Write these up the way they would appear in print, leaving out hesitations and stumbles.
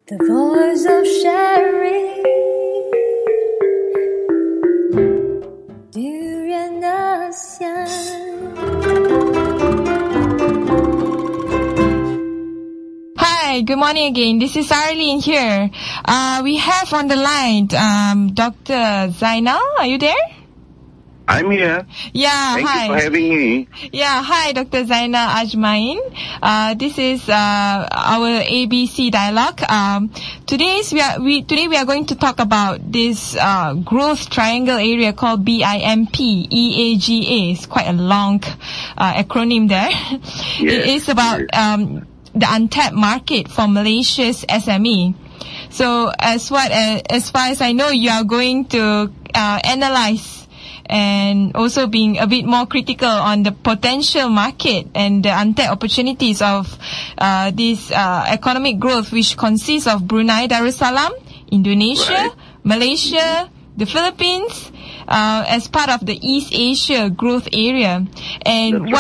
The voice of sharing, Durian ASEAN. Hi, good morning again. This is Arlene here. We have on the line Dr. Zainnal. Are you there? I'm here. Yeah, Thank hi. you for having me. Yeah, hi, Dr. Zainnal Ajamain. This is our ABC dialogue. Today we are going to talk about this growth triangle area called BIMP EAGA. It's quite a long acronym there. Yes, it is about the untapped market for Malaysia's SME. So as far as I know, you are going to analyze and also being a bit more critical on the potential market and the untapped opportunities of this economic growth, which consists of Brunei Darussalam, Indonesia, right, Malaysia, the Philippines, as part of the East Asia growth area. And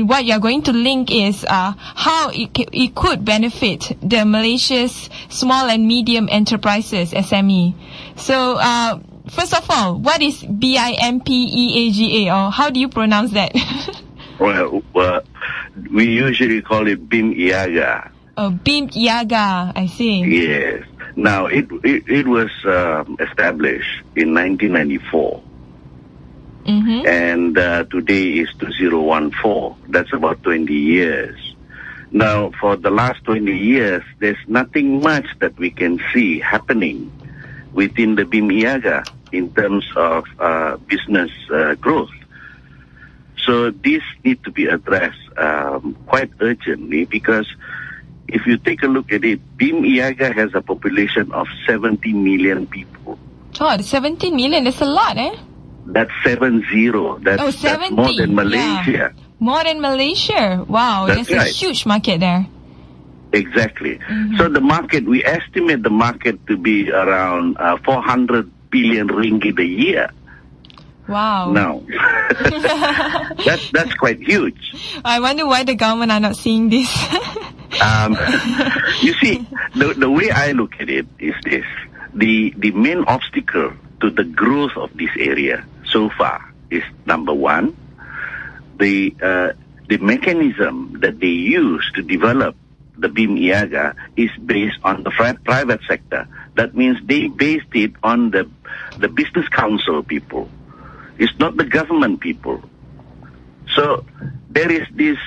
what you're going to link is how it could benefit the Malaysia's small and medium enterprises, SME. So, first of all, what is BIMP EAGA, or how do you pronounce that? Well, we usually call it BIMP EAGA. Oh, BIMP EAGA, I see. Yes. Now, it was established in 1994. Mm-hmm. And today is 2014. That's about 20 years. Now, for the last 20 years, there's nothing much that we can see happening within the BIMP EAGA in terms of business growth. So this needs to be addressed quite urgently, because if you take a look at it, BIMP EAGA has a population of 70 million people. Oh, 70 million, that's a lot, eh? That's 70. That's 70. That's more than Malaysia. Yeah. More than Malaysia. Wow, That's a right. huge market there. Exactly. Mm-hmm. So the market, we estimate the market to be around 400 billion ringgit a year. Wow. Now, that's quite huge. I wonder why the government are not seeing this. You see, the way I look at it is this. The main obstacle to the growth of this area so far is, number one, the mechanism that they use to develop the BIMP EAGA is based on the private sector. That means they based it on the business council people. It's not the government people. So there is this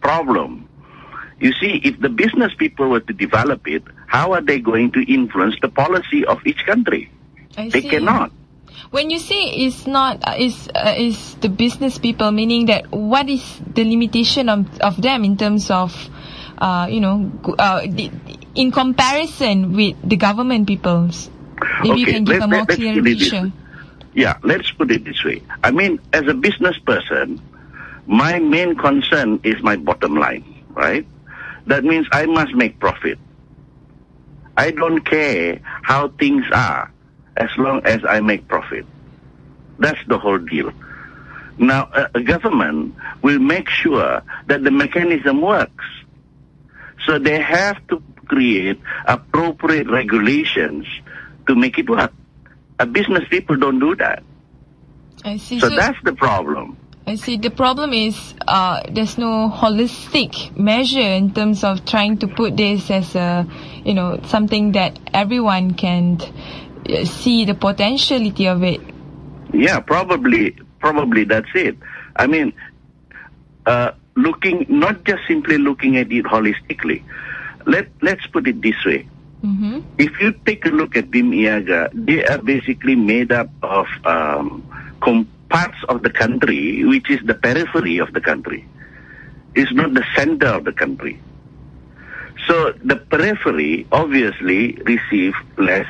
problem. You see, if the business people were to develop it, how are they going to influence the policy of each country? They cannot. When you say it's not is the business people, meaning that what is the limitation of them in terms of in comparison with the government peoples? Maybe you can give a more clear picture. Yeah, let's put it this way. I mean, as a business person, my main concern is my bottom line, right? That means I must make profit. I don't care how things are as long as I make profit. That's the whole deal. Now, a government will make sure that the mechanism works. So they have to create appropriate regulations to make it work. Business people don't do that. I see. So that's the problem. I see. The problem is there's no holistic measure in terms of trying to put this as a, something that everyone can see the potentiality of it. Yeah, probably that's it. I mean, not just simply looking at it holistically. Let's put it this way. Mm-hmm. If you take a look at BIMP EAGA, they are basically made up of parts of the country, which is the periphery of the country. It's not the center of the country. So the periphery obviously receive less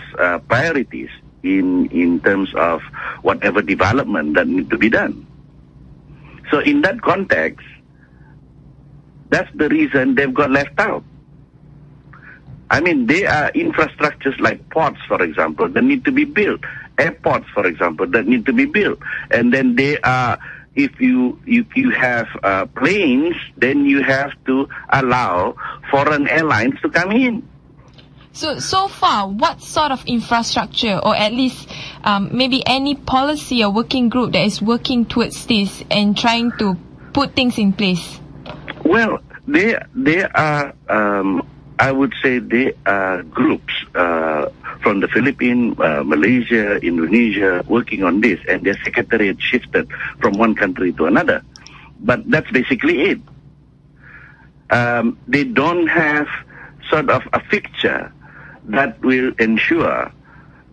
priorities in terms of whatever development that need to be done. So in that context, that's the reason they've got left out. I mean, there are infrastructures like ports, for example, that need to be built. Airports, for example, that need to be built. And then there are, if you have planes, then you have to allow foreign airlines to come in. So far, what sort of infrastructure, or at least maybe any policy or working group that is working towards this and trying to put things in place? Well, there are, I would say, there are groups from the Philippines, Malaysia, Indonesia working on this, and their secretariat shifted from one country to another. But that's basically it. They don't have sort of a fixture that will ensure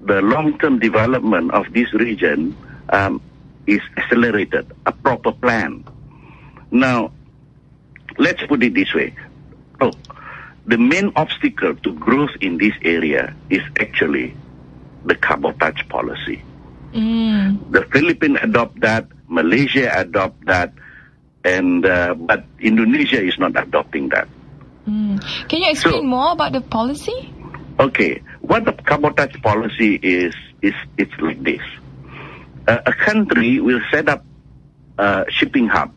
the long-term development of this region is accelerated, a proper plan. Now, let's put it this way. Oh, the main obstacle to growth in this area is actually the cabotage policy. The Philippines adopt that, Malaysia adopt that, and but Indonesia is not adopting that. Can you explain more about the policy? Okay, what the cabotage policy is it's like this. A country will set up a shipping hub,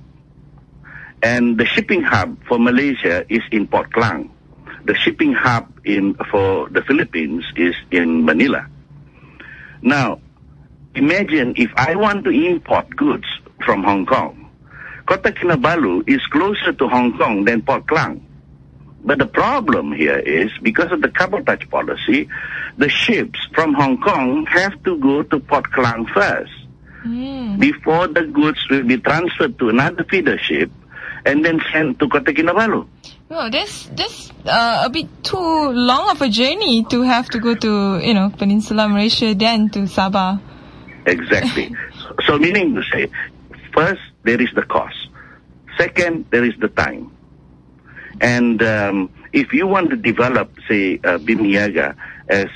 and the shipping hub for Malaysia is in Port Klang. The shipping hub for the Philippines is in Manila. Now, imagine if I want to import goods from Hong Kong. Kota Kinabalu is closer to Hong Kong than Port Klang. But the problem here is, because of the cabotage policy, the ships from Hong Kong have to go to Port Klang first before the goods will be transferred to another feeder ship and then sent to Kota Kinabalu. Oh, that's a bit too long of a journey to have to go to, Peninsula Malaysia, then to Sabah. Exactly. So meaning to say, first, there is the cost. Second, there is the time. And if you want to develop, say, BIMP EAGA as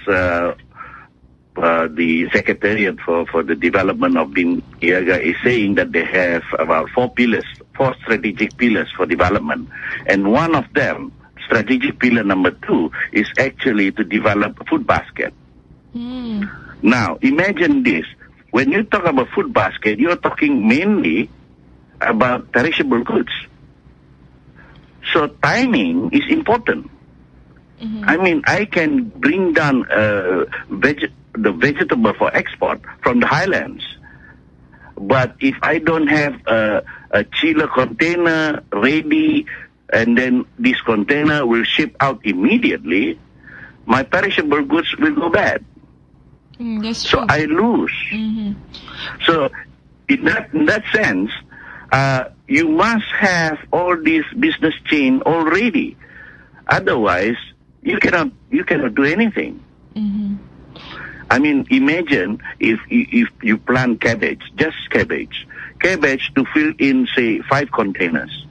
the Secretariat for the development of BIMP EAGA is saying that they have about four strategic pillars for development. And one of them, strategic pillar number 2, is actually to develop a food basket. Now, imagine this. When you talk about food basket, you're talking mainly about perishable goods. So timing is important. I mean, I can bring down the vegetable for export from the highlands. But if I don't have a chiller container ready, and then this container will ship out immediately, my perishable goods will go bad. That's true. So I lose. So in that sense, you must have all this business chain already. Otherwise, you cannot do anything. I mean, imagine if you plant cabbage, just cabbage to fill in, say, 5 containers.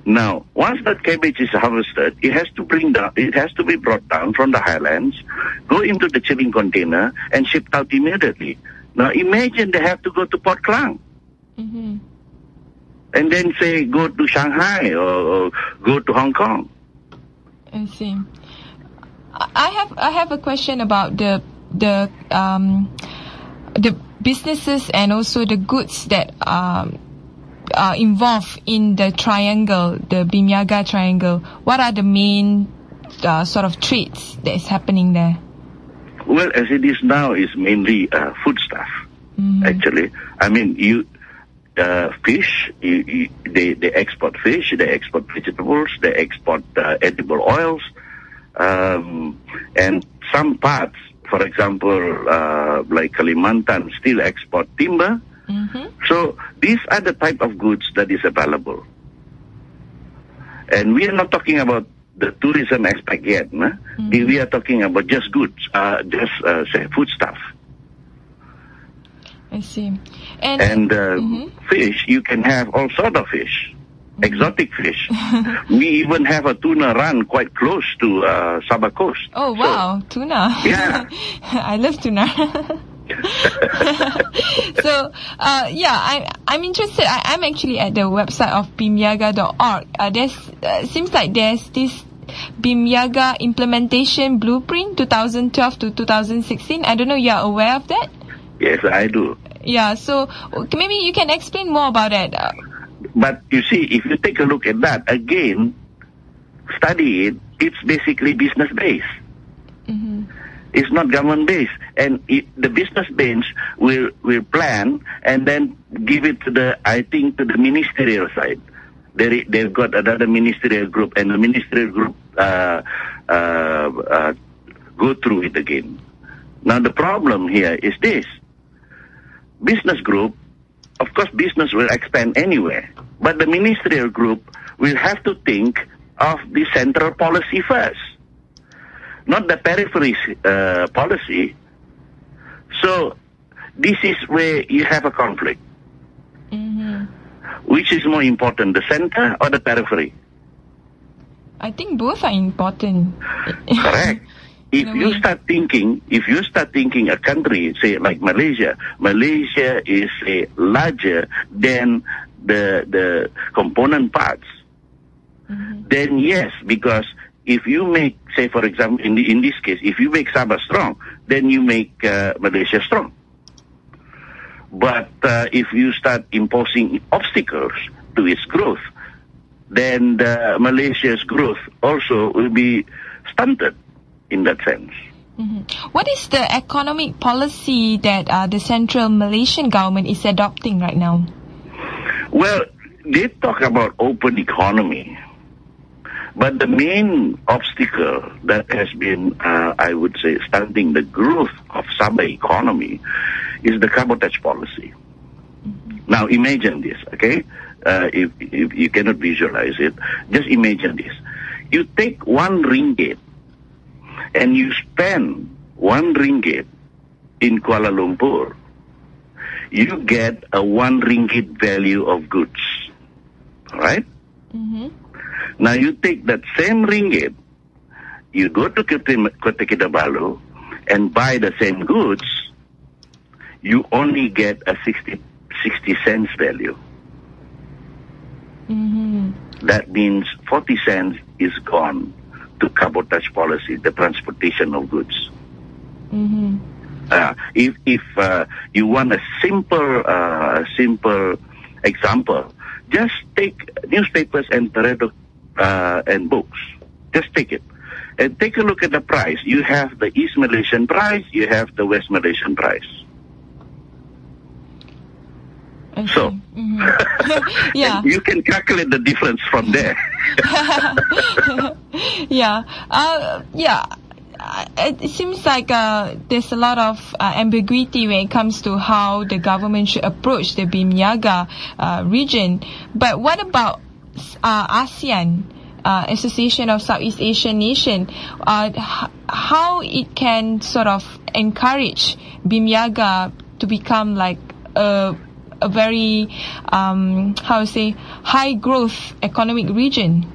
Now, once that cabbage is harvested, it has to be brought down from the highlands, go into the chilling container, and shipped out immediately. Now, imagine they have to go to Port Klang. And then, say, go to Shanghai or go to Hong Kong. I see. I have a question about the businesses and also the goods that are involved in the triangle, the BIMP EAGA triangle. What are the main sort of trades that is happening there? Well, as it is now, is mainly food stuff. Actually, I mean, fish. They export fish. They export vegetables. They export edible oils, and some parts. For example, like Kalimantan, still export timber. So these are the type of goods that is available. And we are not talking about the tourism aspect yet. We are talking about just goods, say, food stuff. I see. And fish, you can have all sort of fish, exotic fish. We even have a tuna run quite close to Sabah coast. Oh, wow, so, tuna. Yeah. I love tuna. So, I'm interested. I'm actually at the website of bimpeaga.org. Seems like there's this BIMP EAGA implementation blueprint 2012 to 2016. I don't know, you're aware of that? Yes, I do. Yeah, so maybe you can explain more about that. But you see, if you take a look at that, again, study it, it's basically business-based. It's not government-based. And the business bench will plan and then give it to the ministerial side. They've got another ministerial group, and the ministerial group go through it again. Now, the problem here is this. Business group, of course, business will expand anywhere, but the ministerial group will have to think of the central policy first, not the periphery policy. So this is where you have a conflict. Mm-hmm. Which is more important, the center or the periphery? I think both are important. Correct. If you start thinking a country, say like Malaysia is larger than the component parts, then yes, because if you make, say for example, in this case, if you make Sabah strong, then you make Malaysia strong. But if you start imposing obstacles to its growth, then Malaysia's growth also will be stunted in that sense. Mm-hmm. What is the economic policy that the central Malaysian government is adopting right now? Well, they talk about open economy. But the main obstacle that has been, I would say, stunting the growth of Sabah economy is the cabotage policy. Now, imagine this, okay? If you cannot visualize it, just imagine this. You take 1 ringgit and you spend 1 ringgit in Kuala Lumpur, you get a 1 ringgit value of goods, all right? Mm-hmm. Now you take that same ringgit, you go to Kota Kinabalu and buy the same goods, you only get a 60 cents value. Mm-hmm. That means 40 cents is gone to cabotage policy, the transportation of goods. Mm-hmm. If you want a simple example, just take newspapers and periodic and books. Just take it and take a look at the price. You have the East Malaysian price, you have the West Malaysian price. Okay. So, yeah, you can calculate the difference from there. Yeah. It seems like there's a lot of ambiguity when it comes to how the government should approach the BIMP EAGA region. But what about ASEAN, Association of Southeast Asian Nations? How it can sort of encourage BIMP EAGA to become like a very, high growth economic region?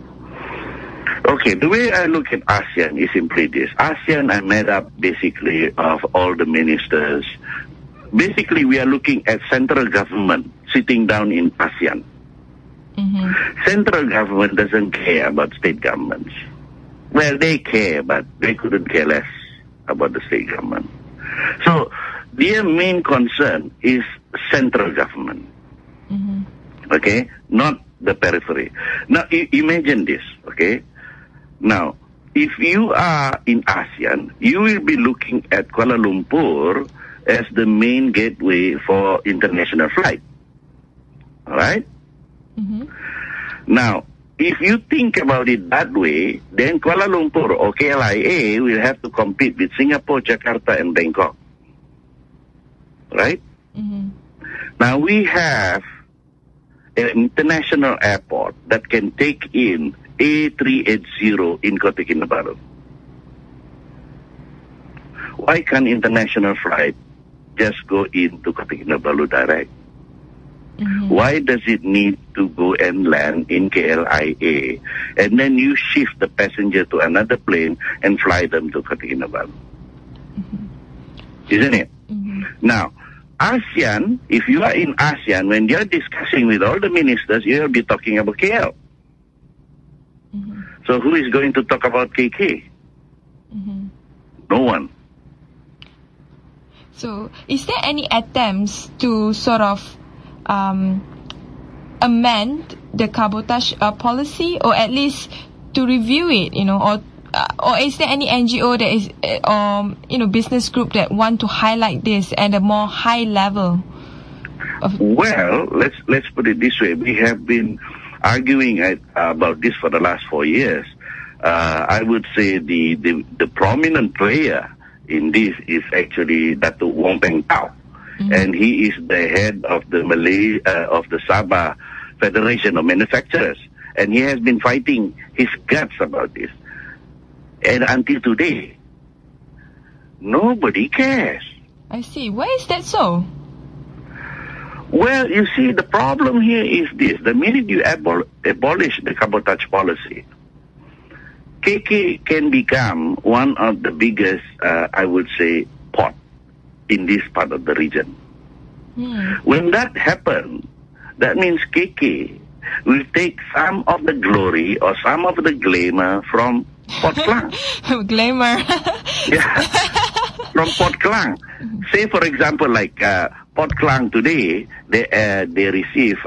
Okay, the way I look at ASEAN is simply this. ASEAN are made up basically of all the ministers. Basically, we are looking at central government sitting down in ASEAN. Mm-hmm. Central government doesn't care about state governments. Well, they care, but they couldn't care less about the state government. So, their main concern is central government. Mm-hmm. Okay? Not the periphery. Now, imagine this, okay? Now, if you are in ASEAN, you will be looking at Kuala Lumpur as the main gateway for international flight. All right? Mm-hmm. Now, if you think about it that way, then Kuala Lumpur or KLIA will have to compete with Singapore, Jakarta, and Bangkok. Right? Mm-hmm. Now, we have an international airport that can take in A380 in Kota Kinabalu. Why can't international flight just go into Kota Kinabalu direct? Mm-hmm. Why does it need to go and land in KLIA and then you shift the passenger to another plane and fly them to Kota Kinabalu? Mm-hmm. Isn't it? Mm-hmm. Now, ASEAN, if you are in ASEAN, when you're discussing with all the ministers, you'll be talking about KL. Mm-hmm. So who is going to talk about KK? Mm-hmm. No one. So, is there any attempts to sort of amend the cabotage policy, or at least to review it, or or is there any NGO that is, business group that want to highlight this at a more high level? Well, let's put it this way. We have been arguing about this for the last 4 years. I would say the prominent player in this is actually Datuk Wong Peng Tau, and he is the head of the Sabah Federation of Manufacturers, and he has been fighting his guts about this. And until today, nobody cares. I see. Why is that so? Well, you see, the problem here is this. The minute you abolish the cabotage policy, KK can become one of the biggest, I would say, port in this part of the region. When that happens, that means KK will take some of the glory or some of the glamour from Port Klang. Glamour. Yeah, from Port Klang. Say, for example, like Port Klang today, they receive,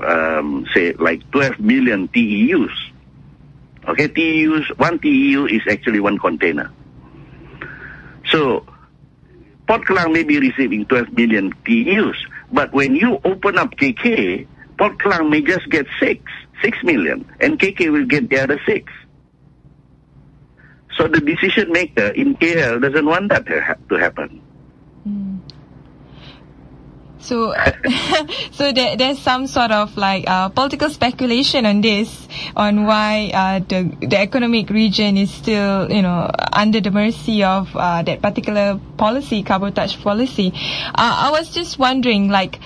say, like 12 million TEUs. Okay, TEUs, one TEU is actually one container. So, Port Klang may be receiving 12 million TEUs, but when you open up KK, Port Klang may just get 6 million, and KK will get the other 6. So the decision maker in KL doesn't want that to happen. So, there's some sort of like political speculation on this, on why the economic region is still, under the mercy of that particular policy, cabotage policy. I was just wondering, like,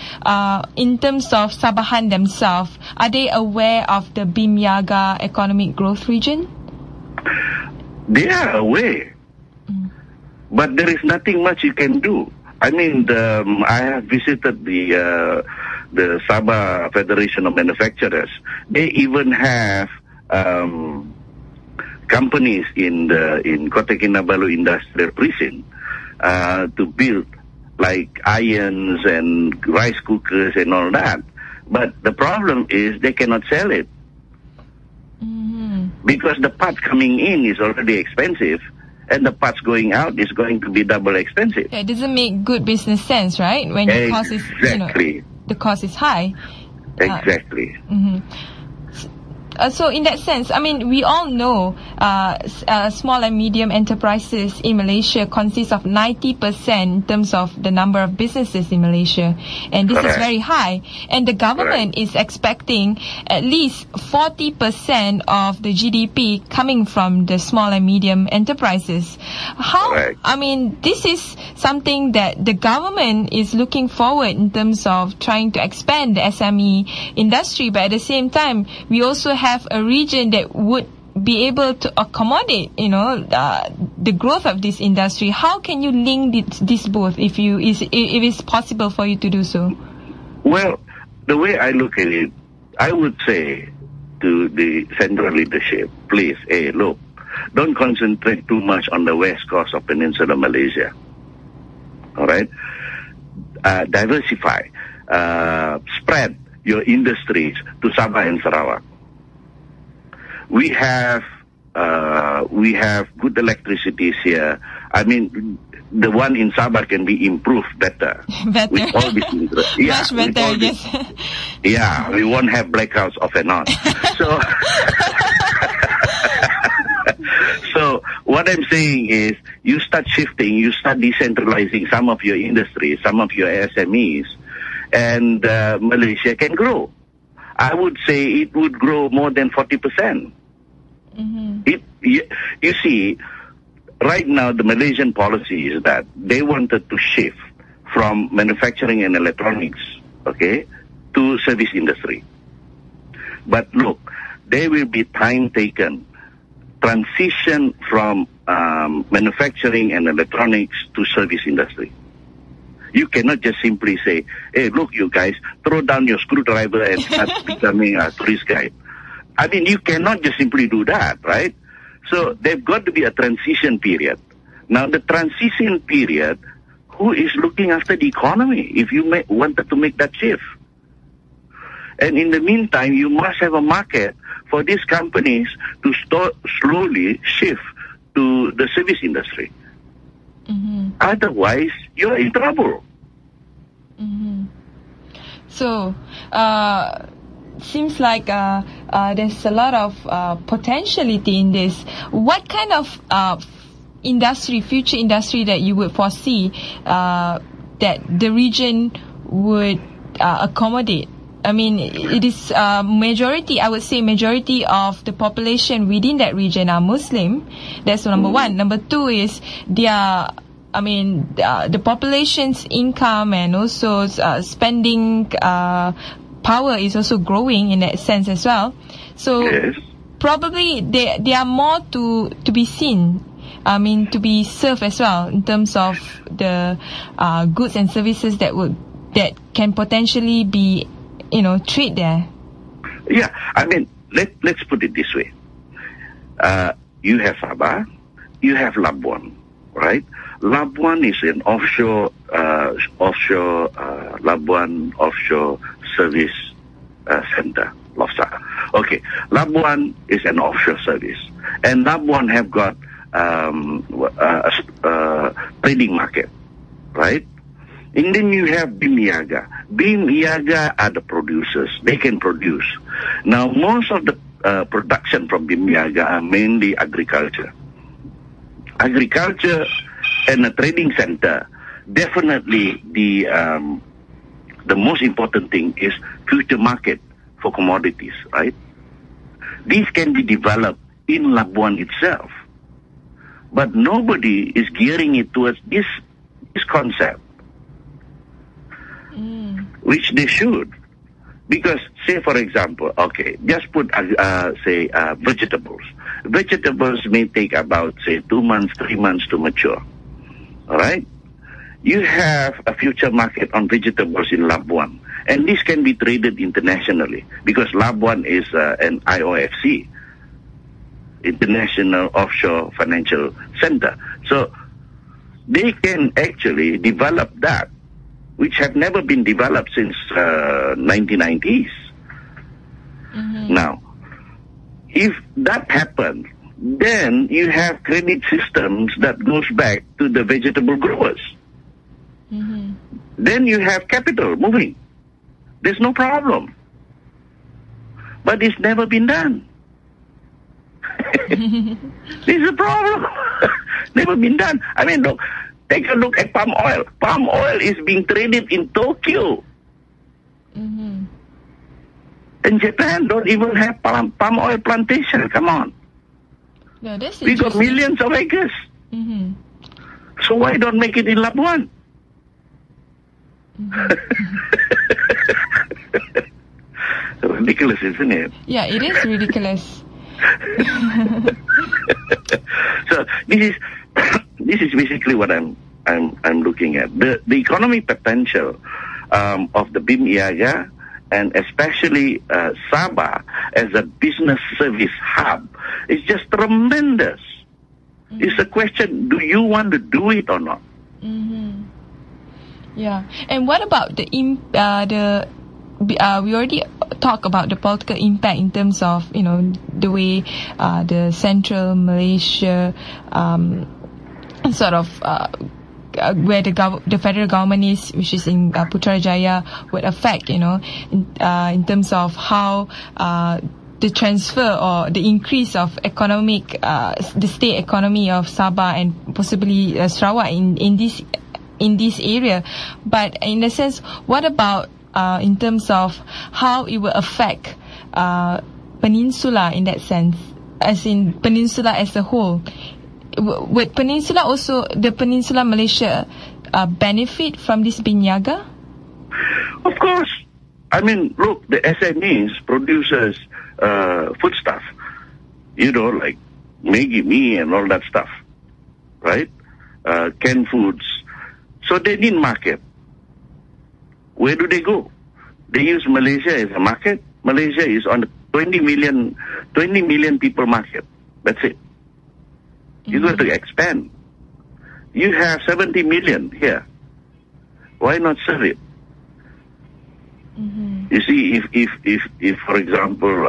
in terms of Sabahan themselves, are they aware of the BIMP EAGA economic growth region? They are aware, but there is nothing much you can do. I mean, I have visited the Sabah Federation of Manufacturers. They even have companies in Kota Kinabalu Industrial Precinct to build like irons and rice cookers and all that. But the problem is they cannot sell it. Because the parts coming in is already expensive, and the parts going out is going to be double expensive. Yeah, it doesn't make good business sense, right? When the cost is, the cost is high. Exactly. So in that sense, I mean, we all know small and medium enterprises in Malaysia consist of 90% in terms of the number of businesses in Malaysia. And this is very high. And the government is expecting at least 40% of the GDP coming from the small and medium enterprises. I mean, this is something that the government is looking forward in terms of trying to expand the SME industry. But at the same time, we also have a region that would be able to accommodate, the growth of this industry. How can you link this both if it's possible for you to do so? Well, the way I look at it, I would say to the central leadership, please, look, don't concentrate too much on the west coast of Peninsular Malaysia. All right? Diversify. Spread your industries to Sabah and Sarawak. We have good electricities here. I mean, the one in Sabah can be improved better. With all this much better, yes. Yeah, we won't have blackouts off and on. So what I'm saying is, you start shifting, you start decentralizing some of your industries, some of your SMEs, and Malaysia can grow. I would say it would grow more than 40%. You see, right now the Malaysian policy is that they wanted to shift from manufacturing and electronics, to service industry. But look, there will be time taken. Transition from manufacturing and electronics to service industry. You cannot just simply say, hey, look, you guys, throw down your screwdriver and start becoming a tourist guide. I mean, you cannot just simply do that, right? So there's got to be a transition period. Now, the transition period, who is looking after the economy if you wanted to make that shift? And in the meantime, you must have a market for these companies to slowly shift to the service industry. Otherwise, you're in trouble. So, seems like there's a lot of potentiality in this. What kind of future industry that you would foresee that the region would accommodate? I mean, it is majority of the population within that region are Muslim. That's number one. Number two is the population's income and also spending power is also growing in that sense as well. So Yes. probably they are more to be seen. I mean, to be served as well in terms of the goods and services that can potentially be, trade there. Yeah, I mean, let's put it this way. You have Sabah, you have Labuan, right? Labuan is an offshore Labuan offshore service center, LOFSA. Okay, Labuan is an offshore service, and Labuan have got trading market, right? And then you have BIMP EAGA. BIMP EAGA are the producers. They can produce. Now, most of the production from BIMP EAGA are mainly agriculture. Agriculture and a trading center, definitely the most important thing is future market for commodities, right? These can be developed in Labuan itself. But nobody is gearing it towards this concept. Which they should. Because, say for example, okay, just put, vegetables. Vegetables may take about, say, 2 months, 3 months to mature. All right? You have a future market on vegetables in Labuan. And this can be traded internationally because Labuan is an IOFC, International Offshore Financial Center. So they can actually develop that, which have never been developed since 1990s. Now, if that happens, then you have credit systems that goes back to the vegetable growers. Then you have capital moving. There's no problem. But it's never been done. This is a problem. Never been done. I mean, look, take a look at palm oil. Palm oil is being traded in Tokyo. And Japan don't even have palm oil plantation. Come on. No, that's We got millions of acres. So why don't make it in Labuan? Ridiculous, isn't it? Yeah, it is ridiculous. So this is basically what I'm looking at. The economic potential of the BIMP EAGA and especially Sabah as a business service hub is just tremendous. It's a question: do you want to do it or not? Yeah, and what about we already talked about the political impact in terms of the way the central Malaysia where the federal government is, which is in Putrajaya, would affect in terms of how the transfer or the increase of the state economy of Sabah and possibly Sarawak in this area. But in a sense, what about in terms of how it will affect Peninsula in that sense, as in Peninsula as a whole? Would the Peninsula Malaysia benefit from this BIMP EAGA? Of course. I mean, look, the SMEs produces foodstuff, like Maggi mee and all that stuff, right? Canned foods. So they need market. Where do they go? They use Malaysia as a market. Malaysia is on the 20 million people market. That's it. You got to expand. You have 70 million here. Why not serve it? You see, if for example,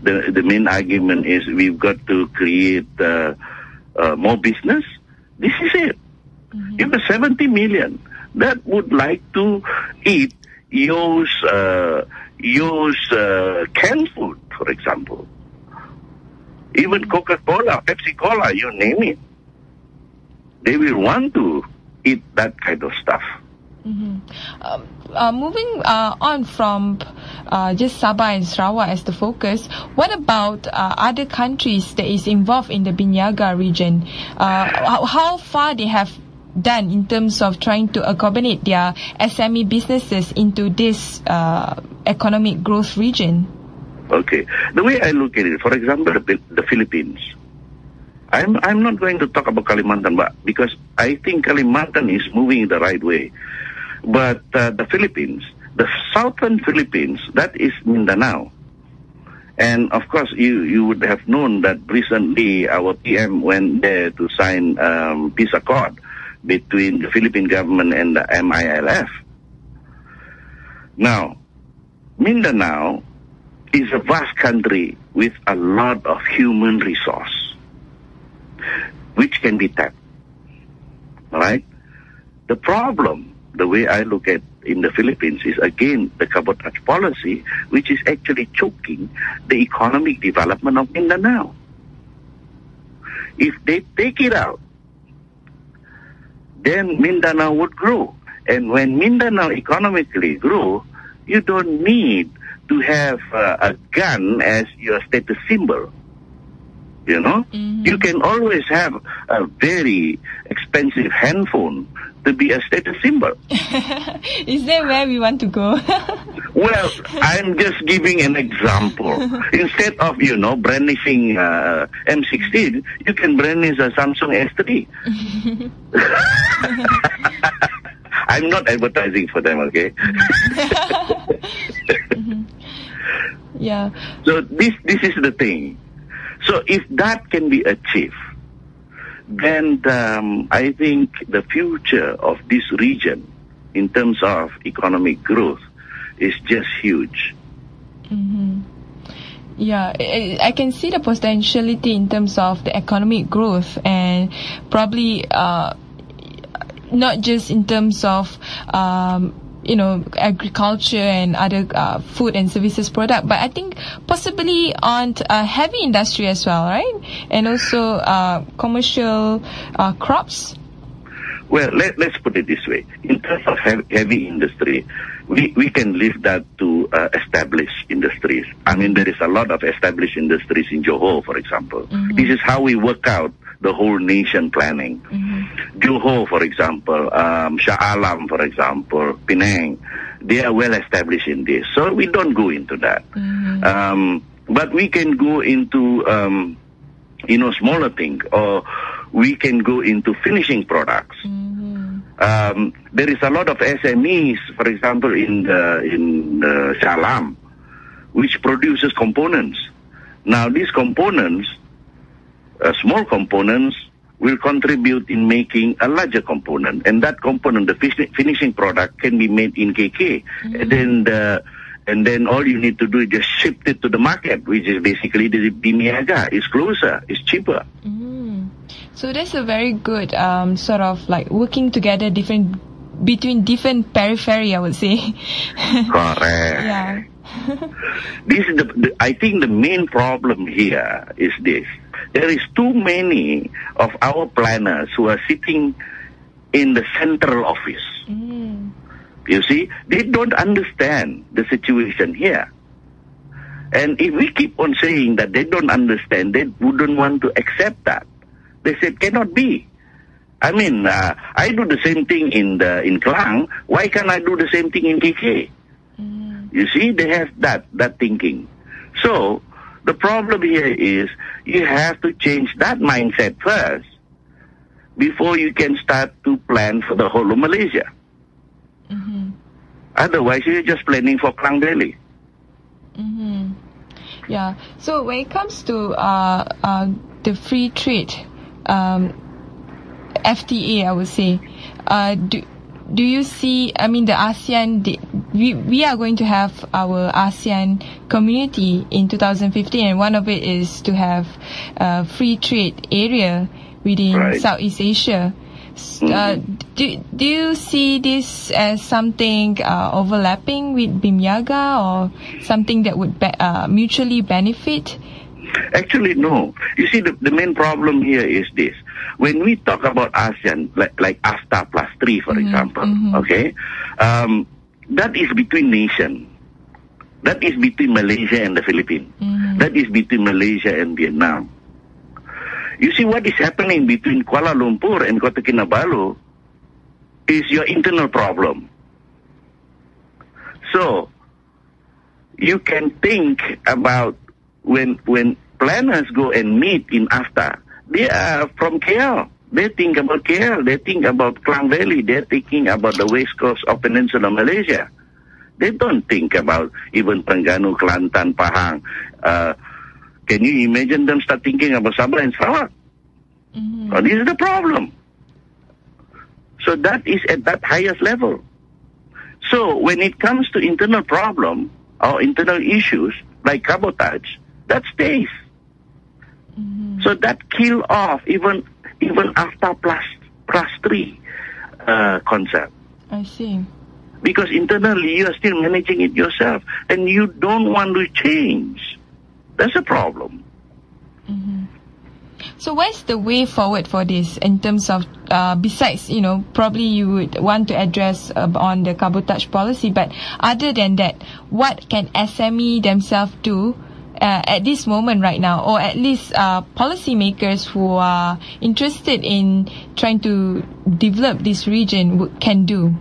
the main argument is we've got to create more business. This is it. You have 70 million that would like to eat use canned food, for example. Even Coca-Cola, Pepsi-Cola, you name it. They will want to eat that kind of stuff. Moving on from just Sabah and Sarawak as the focus, what about other countries that is involved in the BIMP EAGA region? How far they have done in terms of trying to accommodate their SME businesses into this economic growth region? Okay. The way I look at it, for example, the Philippines. I'm not going to talk about Kalimantan, but because I think Kalimantan is moving in the right way. But the Philippines, the southern Philippines, that is Mindanao. And of course, you would have known that recently our PM went there to sign peace accord between the Philippine government and the MILF. Now, Mindanao is a vast country with a lot of human resource, which can be tapped. All right? The problem, the way I look at in the Philippines, is again the cabotage policy, which is actually choking the economic development of Mindanao. If they take it out, then Mindanao would grow. And when Mindanao economically grow, you don't need to have a gun as your status symbol. You know? You can always have a very expensive handphone to be a status symbol. Is that where we want to go? Well, I'm just giving an example. Instead of, brandishing M16, you can brandish a Samsung S3. I'm not advertising for them, okay? Yeah. So this is the thing. So if that can be achieved, then I think the future of this region in terms of economic growth is just huge. Yeah, I can see the potentiality in terms of the economic growth, and probably not just in terms of agriculture and other food and services product, but I think possibly on heavy industry as well, right? And also commercial crops. Well, let's put it this way. In terms of heavy industry, we can leave that to established industries. I mean, there is a lot of established industries in Johor, for example. This is how we work out the whole nation planning. Johor, for example, Shah Alam, for example, Penang, they are well established in this. So we don't go into that. But we can go into, smaller things, or we can go into finishing products. There is a lot of SMEs, for example, in Shah Alam, which produces components. Now, these components, small components, will contribute in making a larger component, and that component, the finishing product, can be made in KK, and then all you need to do is just ship it to the market, which is basically the BIMP EAGA. It's closer, it's cheaper. So that's a very good sort of like working together between different periphery, I would say. Correct. Yeah. This is I think the main problem here is this. There is too many of our planners who are sitting in the central office. You see, they don't understand the situation here. And if we keep on saying that they don't understand, they wouldn't want to accept that. They said, cannot be. I mean, I do the same thing in Klang. Why can't I do the same thing in KK? You see, they have that thinking. So, the problem here is you have to change that mindset first before you can start to plan for the whole of Malaysia. Otherwise, you're just planning for Klang Valley. Yeah. So when it comes to the free trade, FTA, I would say, do you see, I mean, the ASEAN, we are going to have our ASEAN community in 2015, and one of it is to have a free trade area within Southeast Asia. Do you see this as something overlapping with BIMP EAGA, or something that would mutually benefit? Actually, no. You see, the main problem here is this. When we talk about ASEAN, like AFTA plus 3, for example, okay, that is between nations. That is between Malaysia and the Philippines. That is between Malaysia and Vietnam. You see, what is happening between Kuala Lumpur and Kota Kinabalu is your internal problem. So, you can think about when planners go and meet in AFTA, they are from KL. They think about KL. They think about Klang Valley. They're thinking about the west coast of Peninsular Malaysia. They don't think about even Terengganu, Kelantan, Pahang. Can you imagine them start thinking about Sabah and Sarawak? So this is the problem. So that is at that highest level. So when it comes to internal problem or internal issues like cabotage, that stays. So that kill off even after plus 3 concept. I see. Because internally you are still managing it yourself and you don't want to change. That's a problem. So where's the way forward for this in terms of, besides, probably you would want to address on the cabotage policy, but other than that, what can SME themselves do at this moment right now, or at least policymakers who are interested in trying to develop this region can do?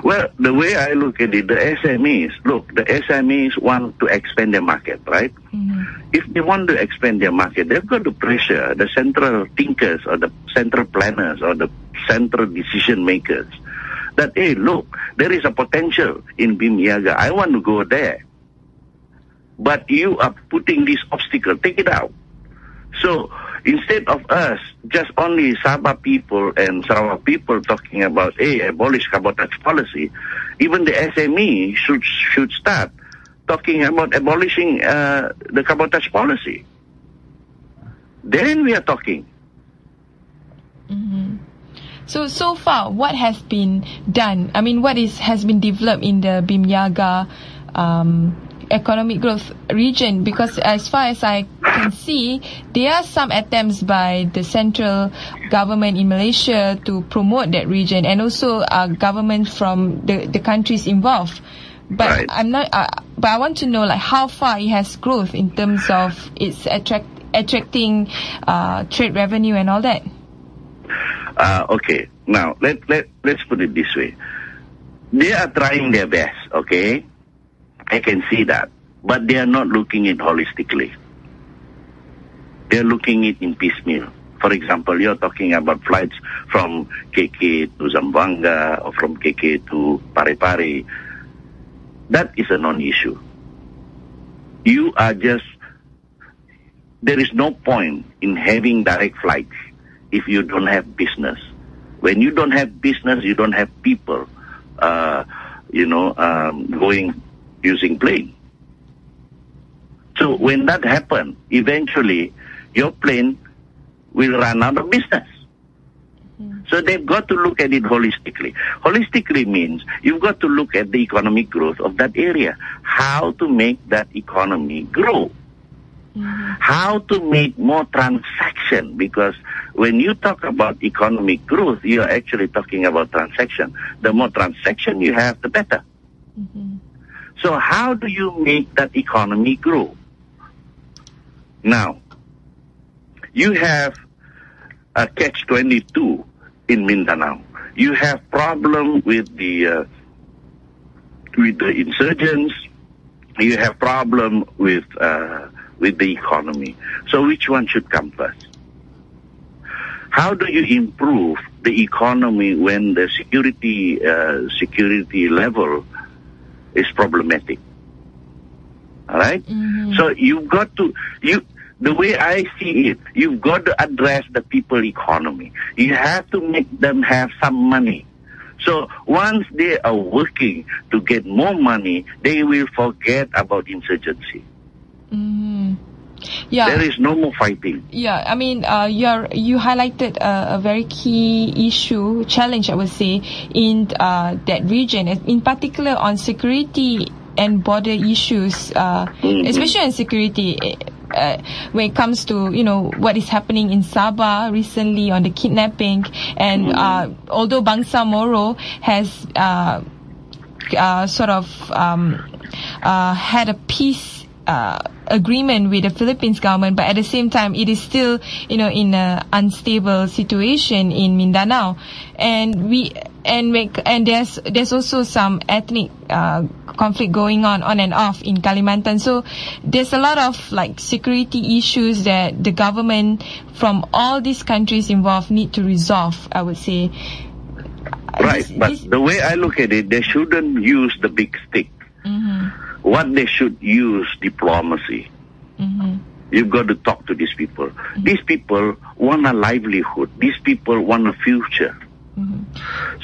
Well, the way I look at it, the SMEs want to expand their market, right? If they want to expand their market, they've got to pressure the central thinkers or the central planners or the central decision makers that, hey, look, there is a potential in BIMP EAGA. I want to go there. But you are putting this obstacle. Take it out. So instead of us, just only Sabah people and Sarawak people talking about, hey, abolish cabotage policy, even the SME should start talking about abolishing the cabotage policy. Then we are talking. So far, what has been done? I mean, what has been developed in the BIMP EAGA economic growth region? Because as far as I can see, there are some attempts by the central government in Malaysia to promote that region, and also governments from the countries involved. But I'm not. But I want to know, like, how far it has growth in terms of its attracting trade revenue and all that. Okay. Now let's put it this way. They are trying their best. Okay. I can see that, but they are not looking at it holistically. They are looking at it in piecemeal. For example, you're talking about flights from KK to Zamboanga or from KK to Parepare. That is a non-issue. There is no point in having direct flights if you don't have business. When you don't have business, you don't have people, going using plane. So when that happens, eventually your plane will run out of business. So they've got to look at it holistically. Holistically means you've got to look at the economic growth of that area. How to make that economy grow. How to make more transaction, because when you talk about economic growth, you're actually talking about transaction. The more transaction you have, the better. So how do you make that economy grow? Now, you have a catch-22 in Mindanao. You have problem with the insurgents. You have problem with the economy. So which one should come first? How do you improve the economy when the security level is problematic? All right? So you've got to, the way I see it, you've got to address the people economy. You have to make them have some money. So once they are working to get more money, they will forget about insurgency. Yeah. There is no more fighting. Yeah, I mean, you highlighted a very key challenge, I would say, in that region, in particular on security and border issues, especially on security. When it comes to what is happening in Sabah recently on the kidnapping, and although Bangsa Moro has had a peace agreement with the Philippines government, but at the same time it is still in an unstable situation in Mindanao, and there's also some ethnic conflict going on and off in Kalimantan. So there's a lot of security issues that the government from all these countries involved need to resolve, I would say. Right, but the way I look at it, they shouldn't use the big stick. What they should use, diplomacy. You've got to talk to these people. These people want a livelihood. These people want a future.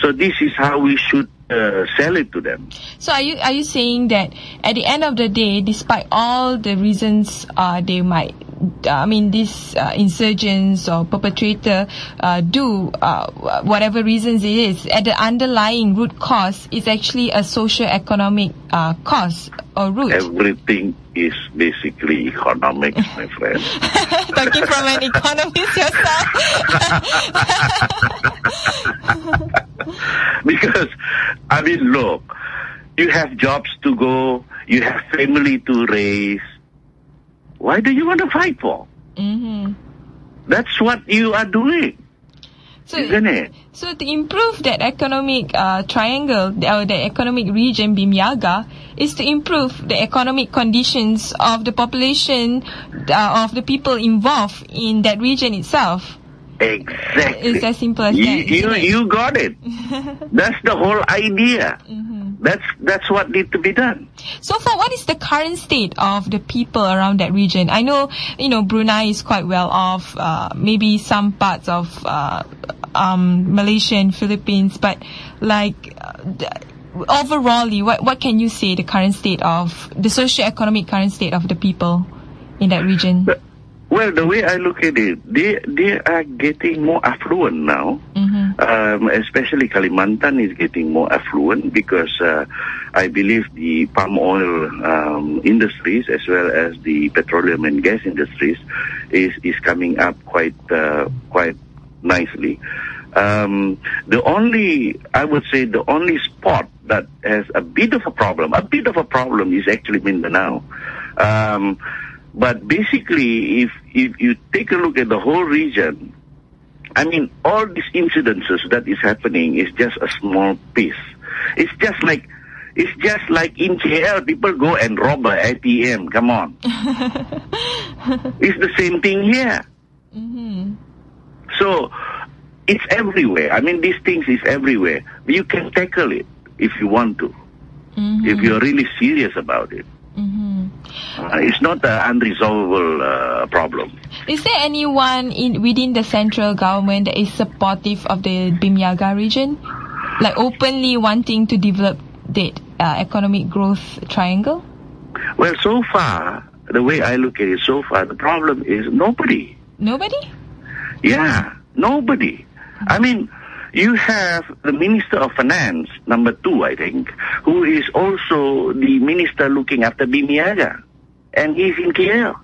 So this is how we should sell it to them. So are you saying that at the end of the day, despite all the reasons they might, these insurgents or perpetrator do whatever reasons it is, at the underlying root cause is actually a socio-economic cause or root? Everything is basically economics, my friend. Talking from an economist yourself. Because, look, you have jobs to go, you have family to raise. Why do you want to fight for? That's what you are doing, isn't it? So to improve that economic triangle, or the economic region, BIMP EAGA, is to improve the economic conditions of the population, of the people involved in that region itself. Exactly. It's as simple as that. You got it. That's the whole idea. That's what needs to be done. So far, what is the current state of the people around that region? I know, Brunei is quite well off, maybe some parts of Malaysia and Philippines, but overall, what can you say the current state of the socio-economic current state of the people in that region? Well, the way I look at it, they are getting more affluent now. Especially Kalimantan is getting more affluent because I believe the palm oil industries as well as the petroleum and gas industries is coming up quite nicely. The only spot that has a bit of a problem is actually Mindanao. But basically, if you take a look at the whole region, all these incidences that is happening is just a small piece. It's just like in KL, people go and rob a ATM. Come on. It's the same thing here. So it's everywhere. These things is everywhere. You can tackle it if you want to, if you're really serious about it. It's not an unresolvable problem. Is there anyone within the central government that is supportive of the BIMP EAGA region, openly wanting to develop the economic growth triangle? Well, so far, the way I look at it, the problem is nobody. Nobody? Yeah, nobody. You have the Minister of Finance, number 2, I think, who is also the minister looking after BIMP EAGA. And he's in KL.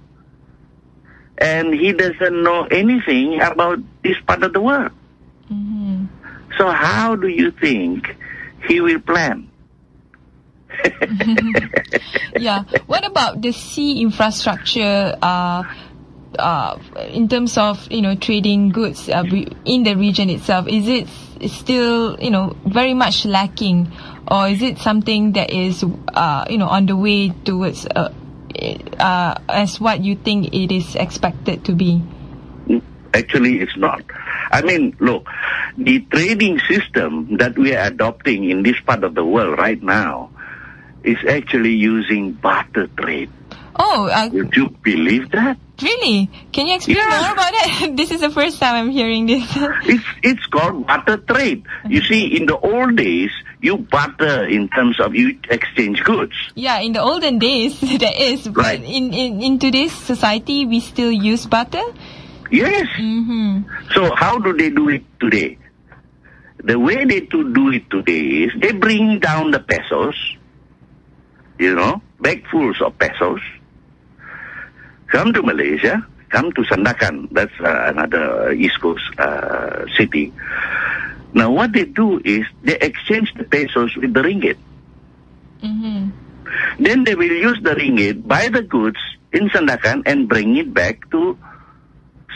And he doesn't know anything about this part of the world. So how do you think he will plan? Yeah. What about the sea infrastructure in terms of trading goods in the region itself? Is it still very much lacking, or is it something that is on the way towards as what you think it is expected to be? Actually, it's not. Look, the trading system that we are adopting in this part of the world right now is actually using barter trade. Oh, Would you believe that? really? Can you explain more about it? This is the first time I'm hearing this. It's called barter trade. You see, in the old days, you barter in terms of you exchange goods. Yeah, in the olden days, there is. But Right. in today's society, we still use butter? Yes. Mm-hmm. So how do they do it today? The way they do it today is they bring down the pesos, bagfuls of pesos, come to Malaysia, come to Sandakan, that's another East Coast city. Now what they do is they exchange the pesos with the ringgit. Mm-hmm. Then they will use the ringgit, buy the goods in Sandakan and bring it back to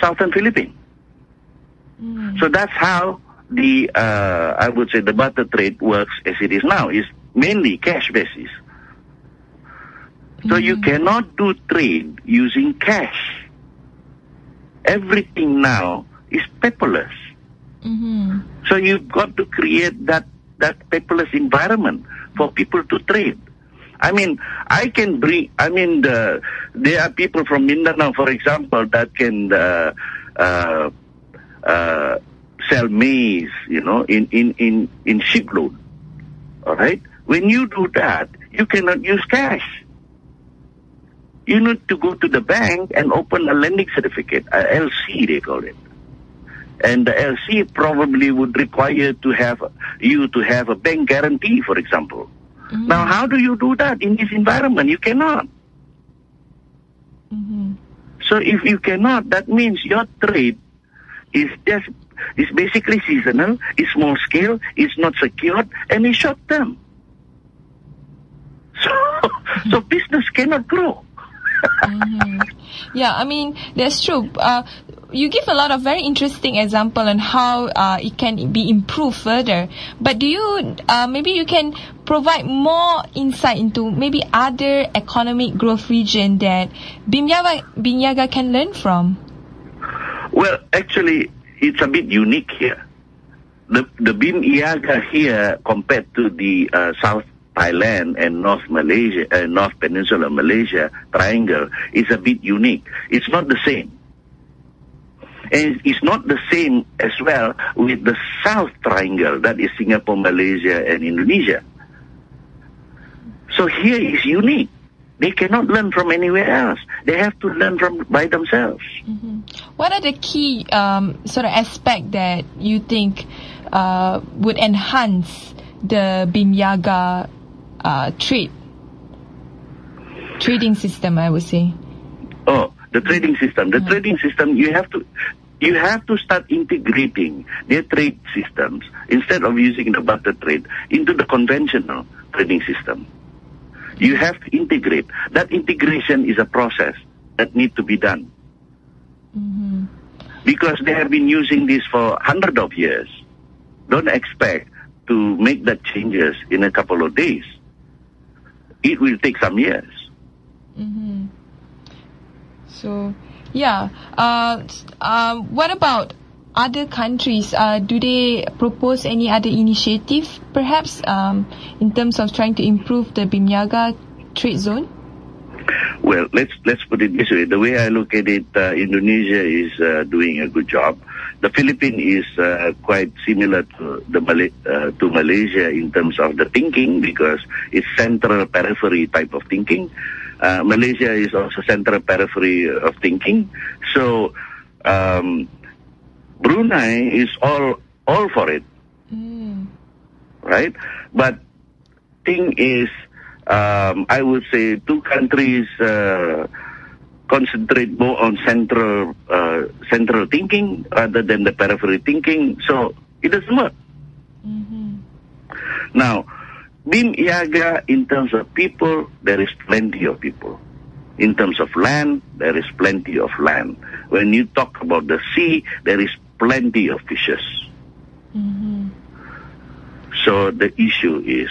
Southern Philippines. Mm. So that's how the barter trade works as it is now. It's mainly cash basis. So you cannot do trade using cash. Everything now is paperless. Mm-hmm. So you've got to create that paperless environment for people to trade. I mean, there are people from Mindanao, for example, that can sell maize, in shipload. All right? When you do that, you cannot use cash. You need to go to the bank and open a lending certificate, a LC they call it. And the LC probably would require you to have a bank guarantee, for example. Mm-hmm. Now, how do you do that in this environment? You cannot. Mm-hmm. So if you cannot, that means your trade is basically seasonal, is small scale, is not secured, and is short term. So business cannot grow. Mm-hmm. Yeah, I mean, that's true. You give a lot of very interesting example on how it can be improved further. But do you, maybe you can provide more insight into maybe other economic growth region that BIMP EAGA can learn from? Well, actually, it's a bit unique here. The BIMP EAGA here compared to the South Thailand and North Malaysia, North Peninsula Malaysia triangle is a bit unique. It's not the same. And it's not the same as well with the South Triangle, that is Singapore, Malaysia, and Indonesia. So here is unique. They cannot learn from anywhere else. They have to learn by themselves. Mm-hmm. What are the key sort of aspect that you think would enhance the BIMP EAGA trading system, I would say? Oh, the trading system. The trading system, you have to start integrating their trade systems instead of using the barter trade into the conventional trading system. You have to integrate. That integration is a process that needs to be done. Mm-hmm. Because they have been using this for hundreds of years. Don't expect to make that changes in a couple of days. It will take some years. Mm-hmm. So, yeah. What about other countries? Do they propose any other initiative, perhaps, in terms of trying to improve the BIMP EAGA trade zone? Well, let's put it this way. The way I look at it, Indonesia is doing a good job. The Philippines is quite similar to Malaysia in terms of the thinking, because it's central periphery type of thinking. Malaysia is also central periphery of thinking. So Brunei is all for it, right? But thing is, I would say two countries concentrate more on central thinking rather than the periphery thinking. So it doesn't work. Mm-hmm. Now, BIMP EAGA, in terms of people, there is plenty of people. In terms of land, there is plenty of land. When you talk about the sea, there is plenty of fishes. Mm-hmm. So the issue is,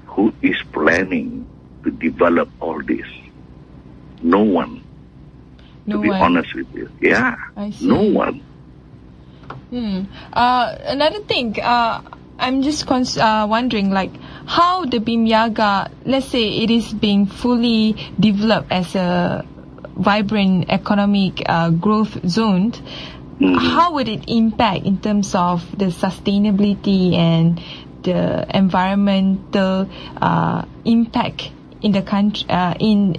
who is planning to develop all this? No one. To be honest with you. Yeah. I see. No one. Another thing, I'm just wondering, like, how the BIMP EAGA, let's say it is being fully developed as a vibrant economic growth zone, how would it impact in terms of the sustainability and the environmental impact in the country,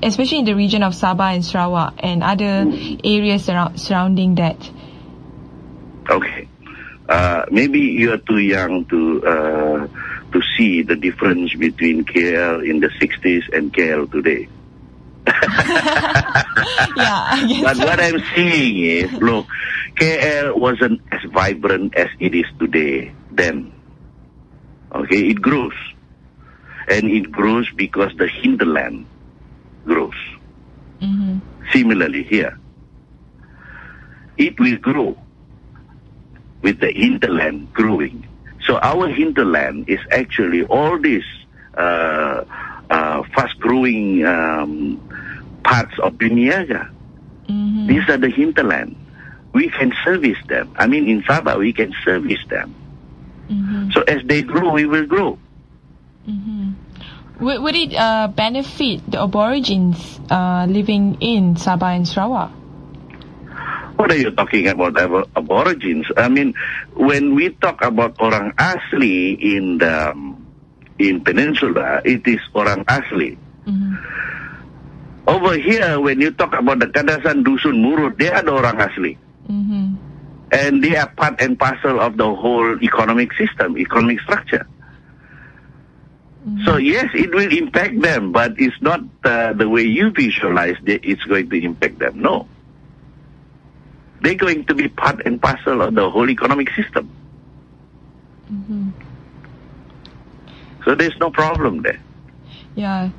especially in the region of Sabah and Sarawak and other areas surrounding that? Okay. Maybe you are too young to see the difference between KL in the 60s and KL today. Yeah, I guess But so. what I'm seeing is, look, KL wasn't as vibrant as it is today then. Okay, it grows. And it grows because the hinterland grows. Similarly here, it will grow with the hinterland growing. So our hinterland is actually all these fast-growing parts of BIMP EAGA. These are the hinterland. We can service them. I mean, in Sabah, we can service them. So as they grow, we will grow. Would it benefit the aborigines living in Sabah and Sarawak? What are you talking about, aborigines? I mean, when we talk about orang asli in Peninsula, it is orang asli. Over here, when you talk about the Kadasan Dusun Murut, they are the orang asli. And they are part and parcel of the whole economic system, economic structure. So yes, it will impact them, but it's not the way you visualize it's going to impact them. No. They're going to be part and parcel of the whole economic system. So there's no problem there. Yeah,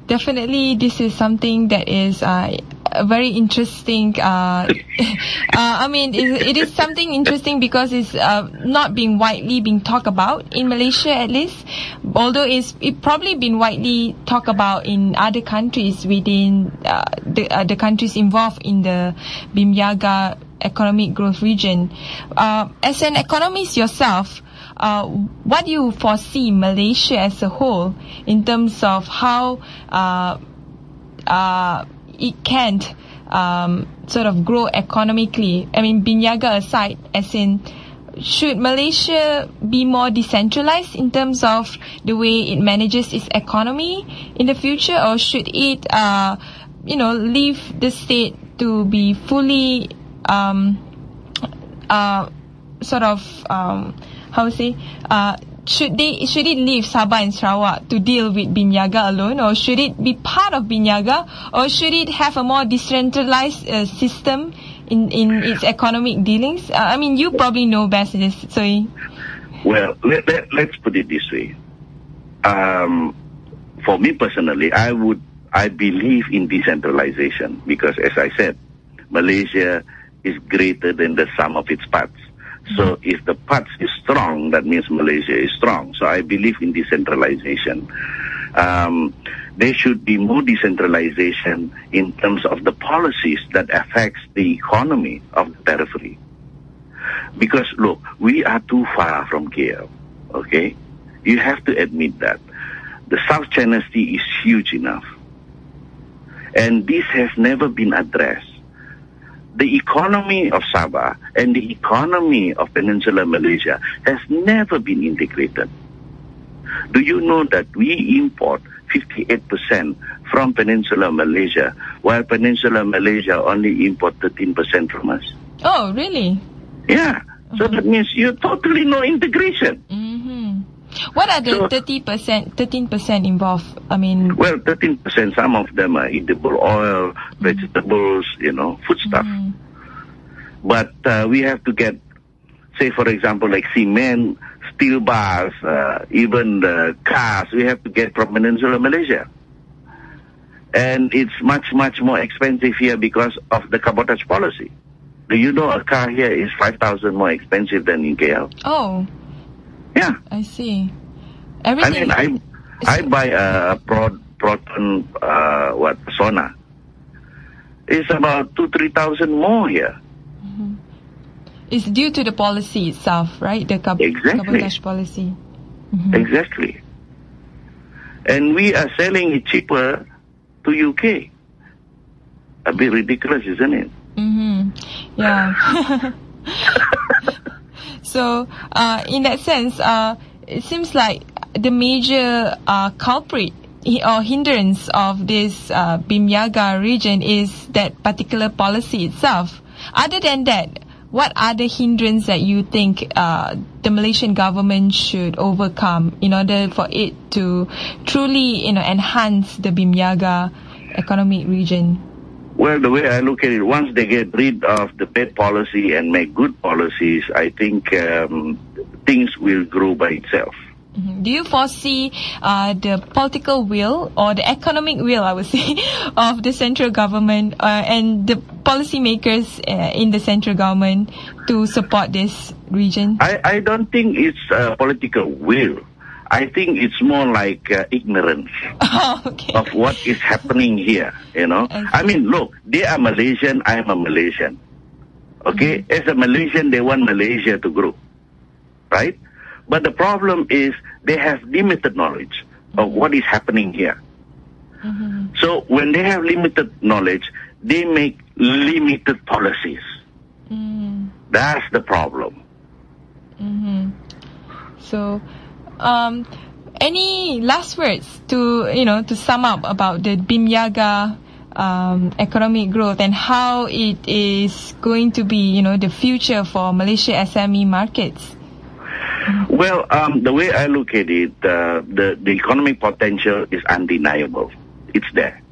definitely this is something that is very interesting. I mean, it is something interesting because it's not being widely being talked about in Malaysia, at least. Although it probably been widely talked about in other countries within the countries involved in the BIMP EAGA economic growth region. As an economist yourself, what do you foresee Malaysia as a whole in terms of how it can sort of grow economically? I mean, BIMP EAGA aside, as in, should Malaysia be more decentralized in terms of the way it manages its economy in the future, or should it, leave the state to be fully, should it leave Sabah and Sarawak to deal with BIMP EAGA alone, or should it be part of BIMP EAGA, or should it have a more decentralized system in its economic dealings? I mean, you probably know best this. So, well, let's put it this way. For me personally, I believe in decentralization because, as I said, Malaysia is greater than the sum of its parts. So if the parts is strong, that means Malaysia is strong. So I believe in decentralization. There should be more decentralization in terms of the policies that affects the economy of the periphery. Because look, we are too far from KL, okay? You have to admit that. The South China Sea is huge enough. And this has never been addressed. The economy of Sabah and the economy of Peninsular Malaysia has never been integrated. Do you know that we import 58% from Peninsular Malaysia, while Peninsular Malaysia only import 13% from us? Oh, really? Yeah. So that means you totally no integration. What are the 13% involved? I mean, well, 13%, some of them are edible oil, vegetables, foodstuff. But we have to get, say, for example, like cement, steel bars, even the cars, we have to get from Peninsular Malaysia. And it's much, much more expensive here because of the cabotage policy. Do you know a car here is 5,000 more expensive than in KL? Oh. Yeah. I see. Everything. I mean, I buy a proton, sauna. It's about 2,000-3,000 more here. It's due to the policy itself, right? The cabotage policy. Mm-hmm. Exactly. And we are selling it cheaper to UK. A bit ridiculous, isn't it? Mm-hmm. Yeah. So, in that sense, it seems like the major culprit or hindrance of this BIMP EAGA region is that particular policy itself. Other than that, what are the hindrances that you think the Malaysian government should overcome in order for it to truly, enhance the BIMP EAGA economic region? Well, the way I look at it, once they get rid of the bad policy and make good policies, I think things will grow by itself. Mm-hmm. Do you foresee the political will or the economic will, I would say, of the central government and the policymakers in the central government to support this region? I don't think it's political will. I think it's more like ignorance of what is happening here, Okay. I mean, look, they are Malaysian, I am a Malaysian. Okay? Mm-hmm. As a Malaysian, they want Malaysia to grow. Right? But the problem is they have limited knowledge of what is happening here. Mm-hmm. So when they have limited knowledge, they make limited policies. Mm. That's the problem. Mm-hmm. So, any last words to sum up about the BIMP EAGA economic growth and how it is going to be, the future for Malaysia SME markets? Well, the way I look at it, the economic potential is undeniable. It's there.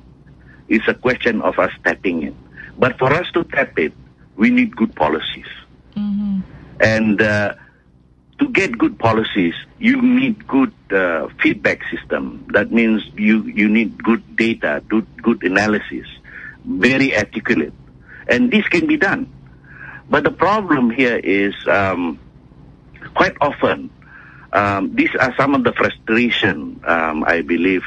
It's a question of us tapping it. But for us to tap it, we need good policies. Mm-hmm. And to get good policies, you need good feedback system. That means you need good data, good analysis, very articulate. And this can be done. But the problem here is quite often, these are some of the frustration, I believe,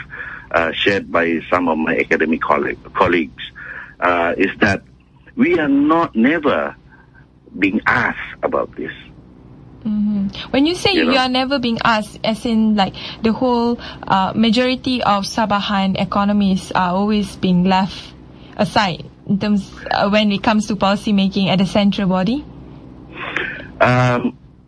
shared by some of my academic colleagues, is that we are never being asked about this. Mm-hmm. When you say you are never being asked, as in like the whole majority of Sabahan economies are always being left aside in terms when it comes to policy making at the central body?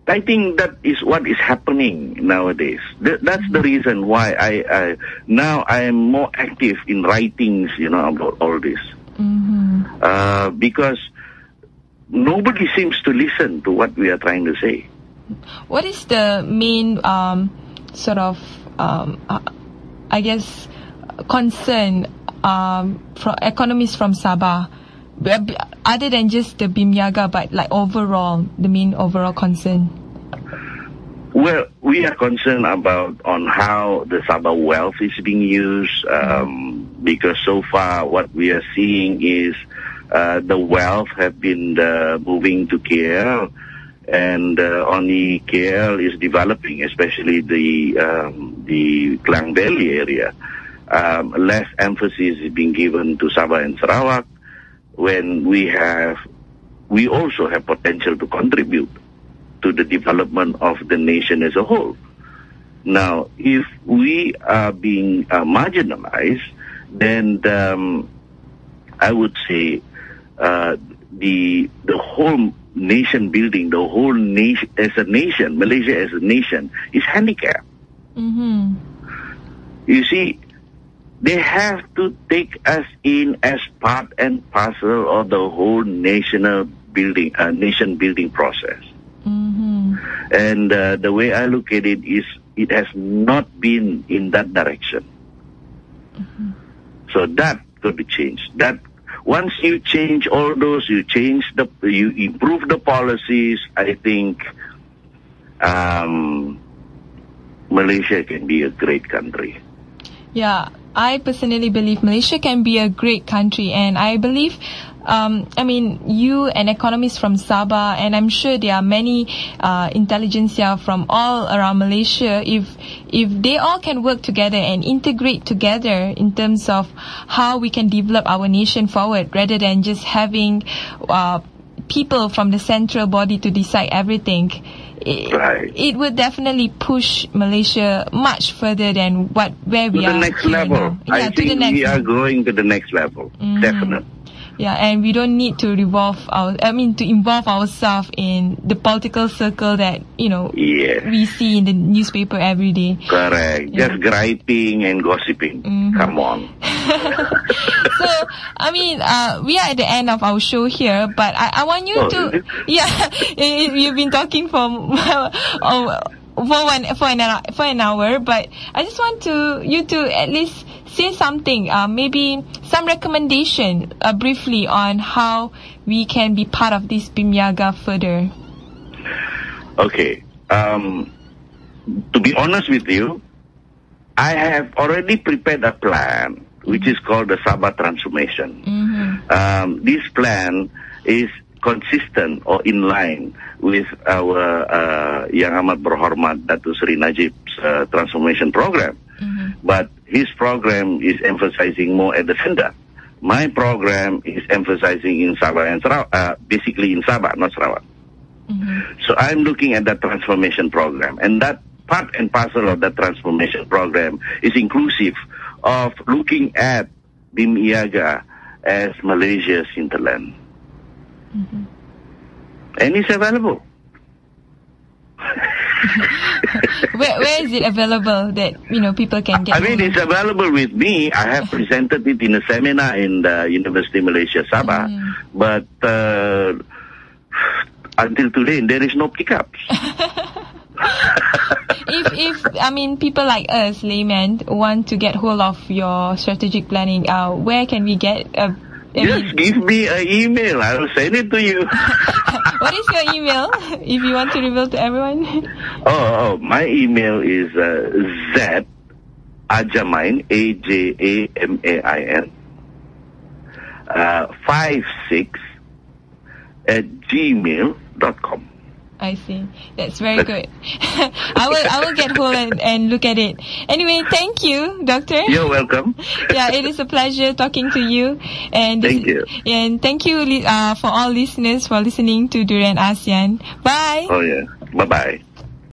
I think that is what is happening nowadays. That's the reason why I am more active in writings, about all this. Mm-hmm. Because nobody seems to listen to what we are trying to say. What is the main concern for economists from Sabah, other than just the BIMP EAGA, but like the main overall concern? Well, we are concerned on how the Sabah wealth is being used, because so far what we are seeing is the wealth have been moving to KL, and only KL is developing, especially the Klang Valley area. Less emphasis is being given to Sabah and Sarawak, when we also have potential to contribute to the development of the nation as a whole. Now, if we are being marginalized, then I would say the whole nation building, the whole nation as a nation, Malaysia as a nation, is handicapped. Mm-hmm. You see, they have to take us in as part and parcel of the whole nation building process. Mm-hmm. And the way I look at it is, it has not been in that direction. Mm-hmm. So that could be changed. That once you change all those, you improve the policies, I think Malaysia can be a great country. Yeah, I personally believe Malaysia can be a great country, and I believe, you and economists from Sabah, and I'm sure there are many intelligentsia from all around Malaysia, if they all can work together and integrate together in terms of how we can develop our nation forward, rather than just having people from the central body to decide everything, it would definitely push Malaysia much further than where we are. To the next level. Yeah, I think we are going to the next level. Definitely. Yeah, and we don't need to involve ourselves in the political circle that, we see in the newspaper every day. Correct. Yeah. Just griping and gossiping. Come on. So, we are at the end of our show here, but I want you to... Yeah, you've been talking for an hour, but I just want you to at least say something, maybe some recommendation briefly on how we can be part of this BIMP EAGA further. Okay. To be honest with you, I have already prepared a plan which is called the Sabah Transformation. This plan is consistent or in line with our Yang Amat Berhormat Datuk Seri Najib's transformation program. But his program is emphasizing more at the center. My program is emphasizing in Sabah and Sarawak, basically in Sabah, not Sarawak. So I'm looking at that transformation program, and that part and parcel of that transformation program is inclusive of looking at BIMP EAGA as Malaysia's hinterland. And it's available. Where is it available that people can get? It's available with me. I have presented it in a seminar in the University of Malaysia Sabah, but until today there is no pickups. If people like us, laymen, want to get hold of your strategic planning, where can we get? Just give me an email. I will send it to you. What is your email, if you want to reveal to everyone? My email is Ajamain, Ajamain, 56 @gmail.com. I see. That's very good. I will get hold and look at it. Anyway, thank you, Doctor. You're welcome. Yeah, it is a pleasure talking to you. And thank you. And thank you for all listeners for listening to Durian ASEAN. Bye. Oh yeah. Bye bye.